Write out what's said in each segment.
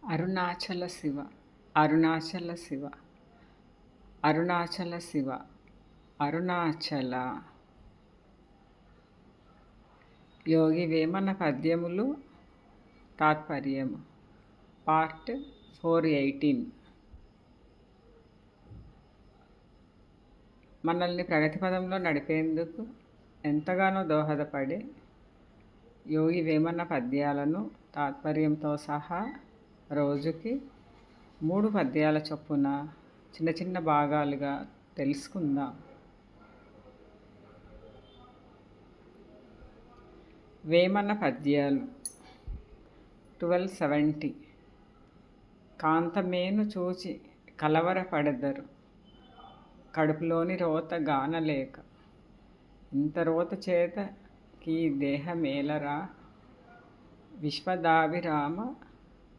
అరుణాచల శివ అరుణాచల శివ అరుణాచల శివ అరుణాచల. యోగి వేమన పద్యములు తాత్పర్యము పార్ట్ 418. మనల్ని ప్రగతి పదంలో నడిపేందుకు ఎంతగానో దోహదపడే యోగి వేమన పద్యాలను తాత్పర్యంతో సహా రోజుకి 3 పద్యాల చొప్పున చిన్న చిన్న భాగాలుగా తెలుసుకుందాం. వేమన పద్యాలు 1270. కాంతమేను చూచి కలవరపడెదరు, కడుపులోని రోత గానలేక. ఇంత రోత చేత కీ దేహమేలరా, విశ్వదాభిరామ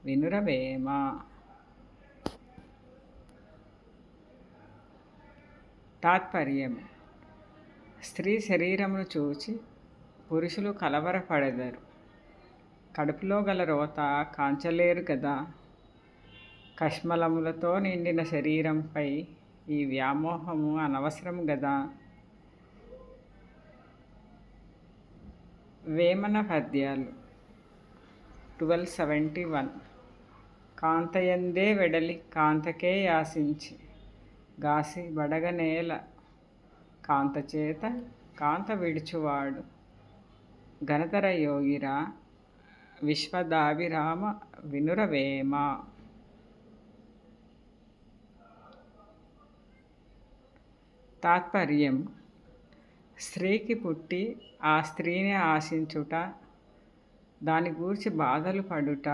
వినురవేమ. తాత్పర్యం: స్త్రీ శరీరమును చూచి పురుషులు కలవరపడెదరు, కడుపులో గల రోత కాంచలేరు గదా. కష్మలములతో నిండిన శరీరంపై ఈ వ్యామోహము అనవసరం గదా. వేమన పద్యాలు 1271. కాంతయందే వెడలి కాంతకే యాసించి, గాసి బడగనేల కాంతచేత కాంత విడుచువాడు. ఘనతర యోగిరా, విశ్వదాభిరామ వినురవేమ. తాత్పర్యం: స్త్రీకి పుట్టి ఆ స్త్రీని ఆశించుట, దాని గూర్చి బాధలు పడుట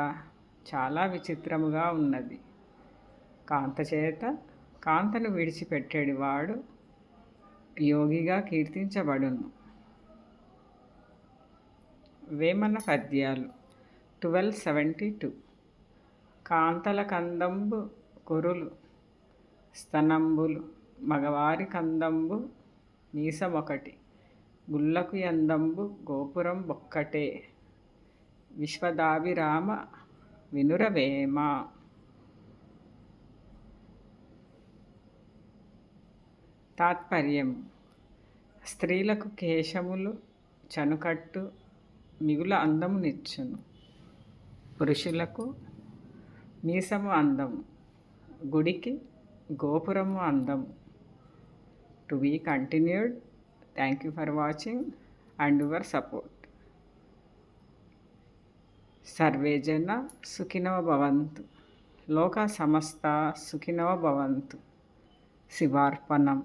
చాలా విచిత్రముగా ఉన్నది. కాంతచేత కాంతను విడిచిపెట్టేడివాడు యోగిగా కీర్తించబడును. వేమన పద్యాలు 1272. కాంతల కందంబు కురులు స్తనంబులు, మగవారి కందంబు మీసమొకటి, గుల్లకు యందంబు గోపురం బొక్కటే. విశ్వదాభిరామ వినురవేమ. తాత్పర్యం: స్త్రీలకు కేశములు చనుకట్టు మిగుల అందమునిచ్చును, పురుషులకు మీసము అందము, గుడికి గోపురము అందము. To be continued. Thank you for watching and your support. సర్వే జన సుఖినో భవంతు, లోక సమస్త సుఖినో భవంతు. శివార్పణం.